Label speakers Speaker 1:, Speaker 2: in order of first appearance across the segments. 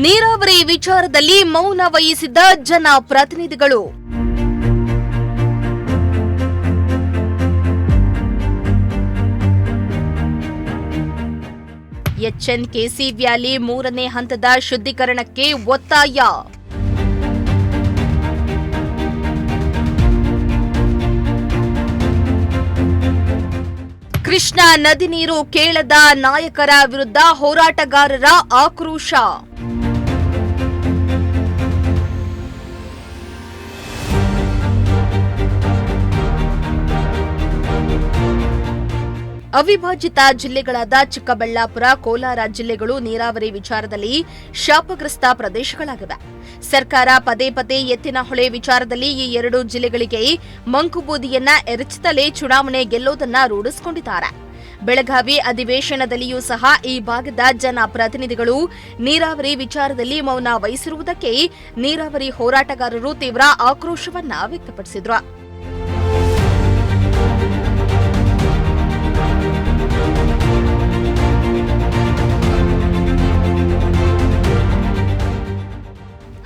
Speaker 1: ನೀರಾವರಿ ವಿಚಾರದಲ್ಲಿ ಮೌನ ವಹಿಸಿದ್ದ ಜನಪ್ರತಿನಿಧಿಗಳು. ಎಚ್ಎನ್ಕೆಸಿ ವ್ಯಾಲಿ 3ನೇ ಹಂತದ ಶುದ್ಧೀಕರಣಕ್ಕೆ ಒತ್ತಾಯ. ಕೃಷ್ಣಾ ನದಿ ನೀರು ಕೇಳದ ನಾಯಕರ ವಿರುದ್ಧ ಹೋರಾಟಗಾರರ ಆಕ್ರೋಶ. ಅವಿಭಾಜಿತ ಜಿಲ್ಲೆಗಳಾದ ಚಿಕ್ಕಬಳ್ಳಾಪುರ, ಕೋಲಾರ ಜಿಲ್ಲೆಗಳು ನೀರಾವರಿ ವಿಚಾರದಲ್ಲಿ ಶಾಪಗ್ರಸ್ತ ಪ್ರದೇಶಗಳಾಗಿವೆ. ಸರ್ಕಾರ ಪದೇ ಪದೇ ಎತ್ತಿನಹೊಳೆ ವಿಚಾರದಲ್ಲಿ ಈ ಎರಡು ಜಿಲ್ಲೆಗಳಿಗೆ ಮಂಕುಬೂದಿಯನ್ನ ಎರಚುತ್ತಲೇ ಚುನಾವಣೆ ಗೆಲ್ಲೋದನ್ನ ರೂಢಿಸಿಕೊಂಡಿದ್ದಾರೆ. ಬೆಳಗಾವಿ ಅಧಿವೇಶನದಲ್ಲಿಯೂ ಸಹ ಈ ಭಾಗದ ಜನಪ್ರತಿನಿಧಿಗಳು ನೀರಾವರಿ ವಿಚಾರದಲ್ಲಿ ಮೌನ ವಹಿಸಿರುವುದಕ್ಕೆ ನೀರಾವರಿ ಹೋರಾಟಗಾರರು ತೀವ್ರ ಆಕ್ರೋಶವನ್ನ ವ್ಯಕ್ತಪಡಿಸಿದ್ರು.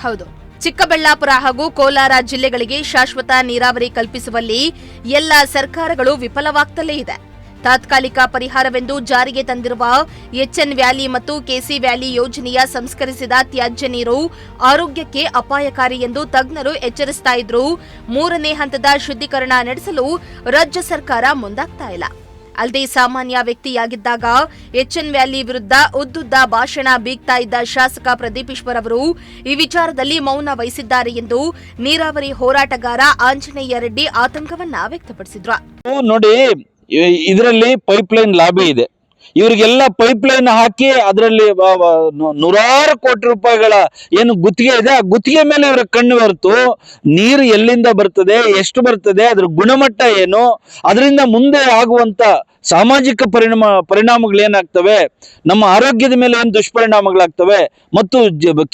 Speaker 1: ಹೌದು, ಚಿಕ್ಕಬಳ್ಳಾಪುರ ಹಾಗೂ ಕೋಲಾರ ಜಿಲ್ಲೆಗಳಿಗೆ ಶಾಶ್ವತ ನೀರಾವರಿ ಕಲ್ಪಿಸುವಲ್ಲಿ ಎಲ್ಲ ಸರ್ಕಾರಗಳು ವಿಫಲವಾಗ್ತಲೇ ಇದೆ. ತಾತ್ಕಾಲಿಕ ಪರಿಹಾರವೆಂದು ಜಾರಿಗೆ ತಂದಿರುವ ಎಚ್ಎನ್ ವ್ಯಾಲಿ ಮತ್ತು ಕೆಸಿ ವ್ಯಾಲಿ ಯೋಜನೆಯ ಸಂಸ್ಕರಿಸಿದ ತ್ಯಾಜ್ಯ ನೀರು ಆರೋಗ್ಯಕ್ಕೆ ಅಪಾಯಕಾರಿ ಎಂದು ತಜ್ಞರು ಎಚ್ಚರಿಸ್ತಾ ಇದ್ರೂ 3ನೇ ಹಂತದ ಶುದ್ಧೀಕರಣ ನಡೆಸಲು ರಾಜ್ಯ ಸರ್ಕಾರ ಮುಂದಾಗ್ತಾ ಇಲ್ಲ. ಅಲ್ಲದೆ ಸಾಮಾನ್ಯ ವ್ಯಕ್ತಿಯಾಗಿದ್ದಾಗ ಎಚ್ಎನ್ ವ್ಯಾಲಿ ವಿರುದ್ಧ ಉದ್ದುದ್ದ ಭಾಷಣ ಬೀಗ್ತಾ ಇದ್ದ ಶಾಸಕ ಪ್ರದೀಪ್ ಈಶ್ವರ್ ಅವರು ಈ ವಿಚಾರದಲ್ಲಿ ಮೌನ ವಹಿಸಿದ್ದಾರೆ ಎಂದು ನೀರಾವರಿ ಹೋರಾಟಗಾರ ಆಂಜನೇಯ ರೆಡ್ಡಿ ಆತಂಕವನ್ನ ವ್ಯಕ್ತಪಡಿಸಿದ್ರು.
Speaker 2: ನೋಡಿ, ಇದರಲ್ಲಿ ಪೈಪ್ಲೈನ್ ಲಾಬಿ ಇದೆ. ಇವರಿಗೆಲ್ಲ ಪೈಪ್ಲೈನ್ ಹಾಕಿ ಅದರಲ್ಲಿ ನೂರಾರು ಕೋಟಿ ರೂಪಾಯಿಗಳ ಏನು ಗುತ್ತಿಗೆ ಇದೆ, ಆ ಗುತ್ತಿಗೆ ಮೇಲೆ ಇವರ ಕಣ್ಣು ಹೊರತು ನೀರು ಎಲ್ಲಿಂದ ಬರ್ತದೆ, ಎಷ್ಟು ಬರ್ತದೆ, ಅದ್ರ ಗುಣಮಟ್ಟ ಏನು, ಅದರಿಂದ ಮುಂದೆ ಆಗುವಂತ ಸಾಮಾಜಿಕ ಪರಿಣಾಮಗಳೇನಾಗ್ತವೆ, ನಮ್ಮ ಆರೋಗ್ಯದ ಮೇಲೆ ಏನು ದುಷ್ಪರಿಣಾಮಗಳಾಗ್ತವೆ, ಮತ್ತು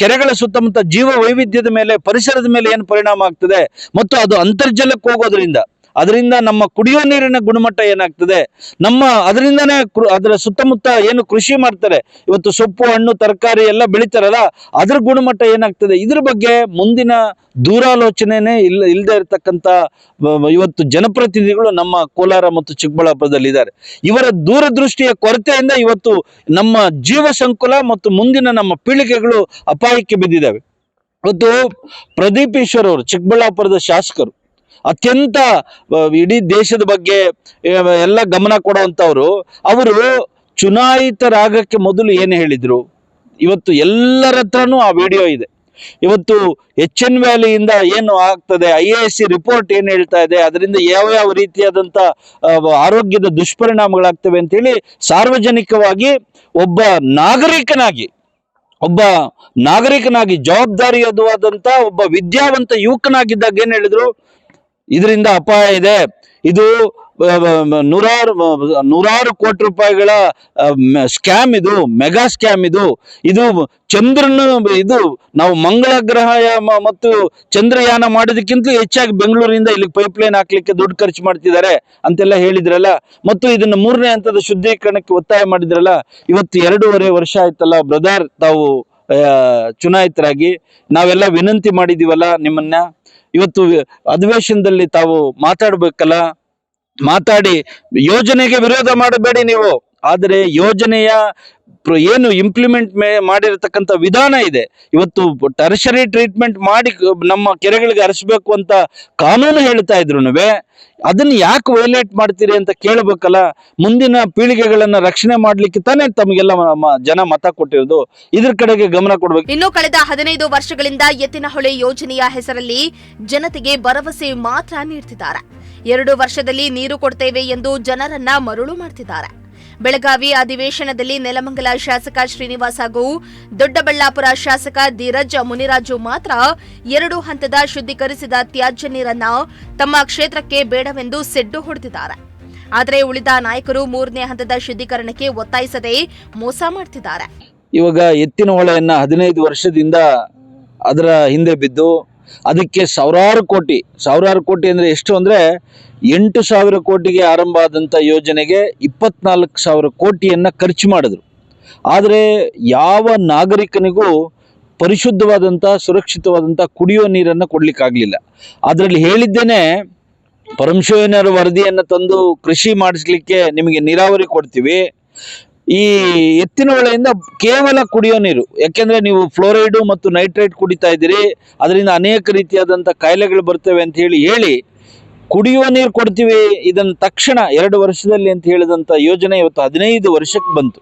Speaker 2: ಕೆರೆಗಳ ಸುತ್ತಮುತ್ತ ಜೀವ ವೈವಿಧ್ಯದ ಮೇಲೆ, ಪರಿಸರದ ಮೇಲೆ ಏನು ಪರಿಣಾಮ ಆಗ್ತದೆ, ಮತ್ತು ಅದು ಅಂತರ್ಜಲಕ್ಕೆ ಅದರಿಂದ ನಮ್ಮ ಕುಡಿಯೋ ನೀರಿನ ಗುಣಮಟ್ಟ ಏನಾಗ್ತದೆ, ಅದರಿಂದನೇ ಅದರ ಸುತ್ತಮುತ್ತ ಏನು ಕೃಷಿ ಮಾಡ್ತಾರೆ, ಇವತ್ತು ಸೊಪ್ಪು ಹಣ್ಣು ತರಕಾರಿ ಎಲ್ಲ ಬೆಳಿತಾರಲ್ಲ, ಅದ್ರ ಗುಣಮಟ್ಟ ಏನಾಗ್ತದೆ, ಇದ್ರ ಬಗ್ಗೆ ಮುಂದಿನ ದೂರಾಲೋಚನೆನೇ ಇಲ್ಲದೆ ಇರತಕ್ಕಂತ ಇವತ್ತು ಜನಪ್ರತಿನಿಧಿಗಳು ನಮ್ಮ ಕೋಲಾರ ಮತ್ತು ಚಿಕ್ಕಬಳ್ಳಾಪುರದಲ್ಲಿ ಇದ್ದಾರೆ. ಇವರ ದೂರದೃಷ್ಟಿಯ ಕೊರತೆಯಿಂದ ಇವತ್ತು ನಮ್ಮ ಜೀವ ಸಂಕುಲ ಮತ್ತು ಮುಂದಿನ ನಮ್ಮ ಪೀಳಿಗೆಗಳು ಅಪಾಯಕ್ಕೆ ಬಿದ್ದಿದ್ದಾವೆ. ಇವತ್ತು ಪ್ರದೀಪ್ ಈಶ್ವರ್ ಅವರು ಚಿಕ್ಕಬಳ್ಳಾಪುರದ ಶಾಸಕರು, ಅತ್ಯಂತ ಇಡೀ ದೇಶದ ಬಗ್ಗೆ ಎಲ್ಲ ಗಮನ ಕೊಡುವಂತವ್ರು. ಅವರು ಚುನಾಯಿತರಾಗಕ್ಕೆ ಮೊದಲು ಏನು ಹೇಳಿದ್ರು, ಇವತ್ತು ಎಲ್ಲರ ಹತ್ರನೂ ಆ ವಿಡಿಯೋ ಇದೆ. ಇವತ್ತು ಎಚ್ಎನ್ ವ್ಯಾಲಿಯಿಂದ ಏನು ಆಗ್ತದೆ, IASC ರಿಪೋರ್ಟ್ ಏನ್ ಹೇಳ್ತಾ ಇದೆ, ಅದರಿಂದ ಯಾವ ರೀತಿಯಾದಂತ ಆರೋಗ್ಯದ ದುಷ್ಪರಿಣಾಮಗಳಾಗ್ತವೆ ಅಂತೇಳಿ ಸಾರ್ವಜನಿಕವಾಗಿ ಒಬ್ಬ ನಾಗರಿಕನಾಗಿ ಜವಾಬ್ದಾರಿಯುತವಾದಂತ ಒಬ್ಬ ವಿದ್ಯಾವಂತ ಯುವಕನಾಗಿದ್ದಾಗ ಏನ್ ಹೇಳಿದ್ರು, ಇದರಿಂದ ಅಪಾಯ ಇದೆ, ಇದು ನೂರಾರು ಕೋಟಿ ರೂಪಾಯಿಗಳ ಸ್ಕ್ಯಾಮ್, ಇದು ಮೆಗಾ ಸ್ಕ್ಯಾಮ್, ಇದು ಚಂದ್ರನ, ಇದು ನಾವು ಮಂಗಳ ಗ್ರಹ ಮತ್ತು ಚಂದ್ರಯಾನ ಮಾಡೋದಕ್ಕಿಂತ ಹೆಚ್ಚಾಗಿ ಬೆಂಗಳೂರಿಂದ ಇಲ್ಲಿಗೆ ಪೈಪ್ಲೈನ್ ಹಾಕ್ಲಿಕ್ಕೆ ದುಡ್ಡು ಖರ್ಚು ಮಾಡ್ತಿದ್ದಾರೆ ಅಂತೆಲ್ಲ ಹೇಳಿದ್ರಲ್ಲ. ಮತ್ತು ಇದನ್ನ 3ನೇ ಹಂತದ ಶುದ್ಧೀಕರಣಕ್ಕೆ ಒತ್ತಾಯ ಮಾಡಿದ್ರಲ್ಲ. ಇವತ್ತು 2.5 ವರ್ಷ ಆಯ್ತಲ್ಲ ಬ್ರದರ್, ತಾವು ಚುನಾಯಿತರಾಗಿ ನಾವೆಲ್ಲ ವಿನಂತಿ ಮಾಡಿದೀವಲ್ಲ ನಿಮ್ಮನ್ನ, ಇವತ್ತು ಅಧಿವೇಶನದಲ್ಲಿ ತಾವು ಮಾತಾಡ್ಬೇಕಲ್ಲ, ಮಾತಾಡಿ ಯೋಜನೆಗೆ ವಿರೋಧ ಮಾಡಬೇಡಿ ನೀವು, ಆದರೆ ಯೋಜನೆಯ ಏನು ಇಂಪ್ಲಿಮೆಂಟ್ ಮಾಡಿರತಕ್ಕಂಥ ವಿಧಾನ ಇದೆ, ಇವತ್ತು ಟರ್ಷರಿ ಟ್ರೀಟ್ಮೆಂಟ್ ಮಾಡಿ ನಮ್ಮ ಕೆರೆಗಳಿಗೆ ಹರಿಸಬೇಕು ಅಂತ ಕಾನೂನು ಹೇಳ್ತಾ ಇದ್ರು, ಅದನ್ನ ಯಾಕೆ ವೈಲೇಟ್ ಮಾಡ್ತೀರಿ ಅಂತ ಕೇಳಬೇಕಲ್ಲ. ಮುಂದಿನ ಪೀಳಿಗೆಗಳನ್ನ ರಕ್ಷಣೆ ಮಾಡ್ಲಿಕ್ಕೆ ತಾನೇ ತಮಗೆಲ್ಲ ಜನ ಮತ ಕೊಟ್ಟಿರೋದು, ಇದ್ರ ಕಡೆಗೆ ಗಮನ ಕೊಡ್ಬೇಕು.
Speaker 1: ಇನ್ನು ಕಳೆದ 15 ವರ್ಷಗಳಿಂದ ಎತ್ತಿನಹೊಳೆ ಯೋಜನೆಯ ಹೆಸರಲ್ಲಿ ಜನತೆಗೆ ಭರವಸೆ ಮಾತ್ರ ನೀಡ್ತಿದ್ದಾರೆ. 2 ವರ್ಷದಲ್ಲಿ ನೀರು ಕೊಡ್ತೇವೆ ಎಂದು ಜನರನ್ನ ಮರುಳು ಮಾಡ್ತಿದ್ದಾರೆ. ಬೆಳಗಾವಿ ಅಧಿವೇಶನದಲ್ಲಿ ನೆಲಮಂಗಲ ಶಾಸಕ ಶ್ರೀನಿವಾಸ್ ಹಾಗೂ ದೊಡ್ಡಬಳ್ಳಾಪುರ ಶಾಸಕ ಧೀರಜ್ ಮುನಿರಾಜು ಮಾತ್ರ 2 ಹಂತದ ಶುದ್ಧೀಕರಿಸಿದ ತ್ಯಾಜ್ಯ ನೀರನ್ನ ತಮ್ಮ ಕ್ಷೇತ್ರಕ್ಕೆ ಬೇಡವೆಂದು ಸೆಡ್ಡು ಹೊಡೆದಿದ್ದಾರೆ. ಆದರೆ ಉಳಿದ ನಾಯಕರು 3ನೇ ಹಂತದ ಶುದ್ಧೀಕರಣಕ್ಕೆ ಒತ್ತಾಯಿಸದೆ ಮೋಸ ಮಾಡ್ತಿದ್ದಾರೆ.
Speaker 2: ಇವಾಗ ಎತ್ತಿನಹೊಳೆಯನ್ನ 15 ವರ್ಷದಿಂದ ಅದರ ಹಿಂದೆ ಬಿದ್ದು ಅದಕ್ಕೆ ಸಾವಿರಾರು ಕೋಟಿ ಅಂದ್ರೆ ಎಷ್ಟು ಅಂದ್ರೆ 8,000 ಕೋಟಿಗೆ ಆರಂಭ ಆದಂತ ಯೋಜನೆಗೆ 24,000 ಕೋಟಿಯನ್ನ ಖರ್ಚು ಮಾಡಿದ್ರು. ಆದರೆ ಯಾವ ನಾಗರಿಕನಿಗೂ ಪರಿಶುದ್ಧವಾದಂಥ ಸುರಕ್ಷಿತವಾದಂಥ ಕುಡಿಯುವ ನೀರನ್ನು ಕೊಡ್ಲಿಕ್ಕಾಗ್ಲಿಲ್ಲ. ಅದರಲ್ಲಿ ಹೇಳಿದ್ದೇನೆ, ಪರಮಶಿವನವರ ವರದಿಯನ್ನು ತಂದು ಕೃಷಿ ಮಾಡಿಸ್ಲಿಕ್ಕೆ ನಿಮಗೆ ನೀರಾವರಿ ಕೊಡ್ತೀವಿ, ಈ ಎತ್ತಿನ ಹೊಳೆಯಿಂದ ಕೇವಲ ಕುಡಿಯೋ ನೀರು, ಯಾಕೆಂದ್ರೆ ನೀವು ಫ್ಲೋರೈಡ್ ಮತ್ತು ನೈಟ್ರೇಟ್ ಕುಡಿತಾ ಇದ್ದೀರಿ, ಅದರಿಂದ ಅನೇಕ ರೀತಿಯಾದಂಥ ಕಾಯಿಲೆಗಳು ಬರ್ತವೆ ಅಂತ ಹೇಳಿ ಕುಡಿಯುವ ನೀರು ಕೊಡ್ತೀವಿ, ಇದನ್ನು ತಕ್ಷಣ 2 ವರ್ಷದಲ್ಲಿ ಅಂತ ಹೇಳಿದಂಥ ಯೋಜನೆ ಇವತ್ತು 15 ವರ್ಷಕ್ಕೆ ಬಂತು.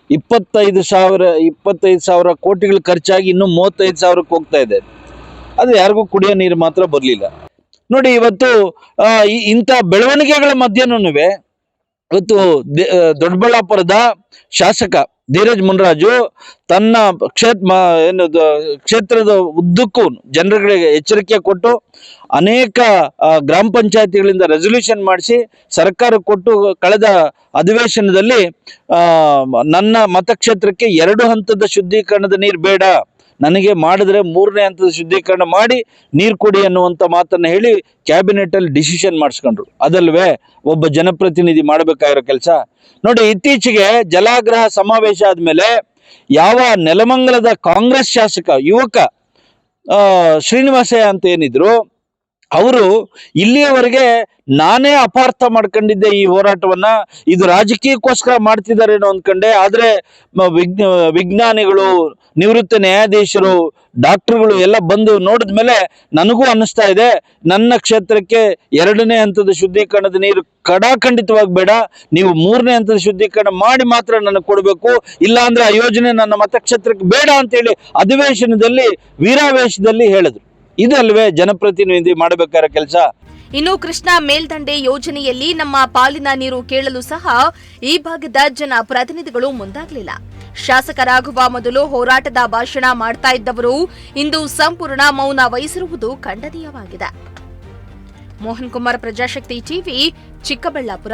Speaker 2: 25,000 ಕೋಟಿಗಳು ಖರ್ಚಾಗಿ ಇನ್ನೂ 35,000ಕ್ಕೆ ಹೋಗ್ತಾ ಇದೆ. ಅದು ಯಾರಿಗೂ ಕುಡಿಯೋ ನೀರು ಮಾತ್ರ ಬರಲಿಲ್ಲ. ನೋಡಿ, ಇವತ್ತು ಇಂಥ ಬೆಳವಣಿಗೆಗಳ ಮಧ್ಯನೂ ಇವತ್ತು ದೊಡ್ಡಬಳ್ಳಾಪುರದ ಶಾಸಕ ಧೀರಜ್ ಮುನ್ರಾಜು ತನ್ನ ಕ್ಷೇತ್ರದ ಉದ್ದಕ್ಕೂ ಜನರುಗಳಿಗೆ ಎಚ್ಚರಿಕೆ ಕೊಟ್ಟು ಅನೇಕ ಗ್ರಾಮ ಪಂಚಾಯತಿಗಳಿಂದ ರೆಸಲ್ಯೂಷನ್ ಮಾಡಿಸಿ ಸರ್ಕಾರ ಕೊಟ್ಟು ಕಳೆದ ಅಧಿವೇಶನದಲ್ಲಿ ನನ್ನ ಮತಕ್ಷೇತ್ರಕ್ಕೆ 2 ಹಂತದ ಶುದ್ಧೀಕರಣದ ನೀರು ಬೇಡ, ನನಗೆ ಮಾಡಿದ್ರೆ 3ನೇ ಹಂತದ ಶುದ್ಧೀಕರಣ ಮಾಡಿ ನೀರು ಕೊಡಿ ಅನ್ನುವಂಥ ಮಾತನ್ನು ಹೇಳಿ ಕ್ಯಾಬಿನೆಟ್ ಅಲ್ಲಿ ಡಿಸಿಷನ್ ಮಾಡಿಸ್ಕೊಂಡ್ರು. ಅದಲ್ವೇ ಒಬ್ಬ ಜನಪ್ರತಿನಿಧಿ ಮಾಡಬೇಕಾಗಿರೋ ಕೆಲಸ? ನೋಡಿ, ಇತ್ತೀಚೆಗೆ ಜಲಾಗ್ರಹ ಸಮಾವೇಶ ಆದ್ಮೇಲೆ ಯಾವ ನೆಲಮಂಗಲದ ಕಾಂಗ್ರೆಸ್ ಶಾಸಕ ಯುವಕ ಶ್ರೀನಿವಾಸಯ್ಯ ಅಂತ ಏನಿದ್ರು, ಅವರು ಇಲ್ಲಿಯವರೆಗೆ ನಾನೇ ಅಪಾರ್ಥ ಮಾಡ್ಕೊಂಡಿದ್ದೆ ಈ ಹೋರಾಟವನ್ನ, ಇದು ರಾಜಕೀಯಕ್ಕೋಸ್ಕರ ಮಾಡ್ತಿದ್ದಾರೇನೋ ಅಂದ್ಕೊಂಡೆ. ಆದ್ರೆ ವಿಜ್ಞಾನಿಗಳು, ನಿವೃತ್ತ ನ್ಯಾಯಾಧೀಶರು, ಡಾಕ್ಟರ್ಗಳು ಎಲ್ಲ ಬಂದು ನೋಡಿದ್ಮೇಲೆ ನನಗೂ ಅನ್ನಿಸ್ತಾ ಇದೆ, ನನ್ನ ಕ್ಷೇತ್ರಕ್ಕೆ 2ನೇ ಹಂತದ ಶುದ್ಧೀಕರಣದ ನೀರು ಖಂಡಿತವಾಗಿ ಬೇಡ, ನೀವು 3ನೇ ಹಂತದ ಶುದ್ಧೀಕರಣ ಮಾಡಿ ಮಾತ್ರ ನನಗೆ ಕೊಡಬೇಕು, ಇಲ್ಲ ಅಂದ್ರೆ ಆ ಯೋಜನೆ ನನ್ನ ಮತಕ್ಷೇತ್ರಕ್ಕೆ ಬೇಡ ಅಂತೇಳಿ ಅಧಿವೇಶನದಲ್ಲಿ ವೀರಾವೇಶದಲ್ಲಿ ಹೇಳಿದ್ರು. ಇದಲ್ವೇ ಜನಪ್ರತಿನಿಧಿ ಮಾಡಬೇಕಾದ ಕೆಲಸ?
Speaker 1: ಇನ್ನು ಕೃಷ್ಣಾ ಮೇಲ್ದಂಡೆ ಯೋಜನೆಯಲ್ಲಿ ನಮ್ಮ ಪಾಲಿನ ನೀರು ಕೇಳಲು ಸಹ ಈ ಭಾಗದ ಜನ ಪ್ರತಿನಿಧಿಗಳು ಮುಂದಾಗಲಿಲ್ಲ. ಶಾಸಕರಾಗುವ ಮೊದಲು ಹೋರಾಟದ ಭಾಷಣ ಮಾಡ್ತಾ ಇದ್ದವರು ಇಂದು ಸಂಪೂರ್ಣ ಮೌನ ವಹಿಸಿರುವುದು ಖಂಡನೀಯವಾಗಿದೆ. ಮೋಹನ್ ಕುಮಾರ್, ಪ್ರಜಾಶಕ್ತಿ ಟಿವಿ, ಚಿಕ್ಕಬಳ್ಳಾಪುರ.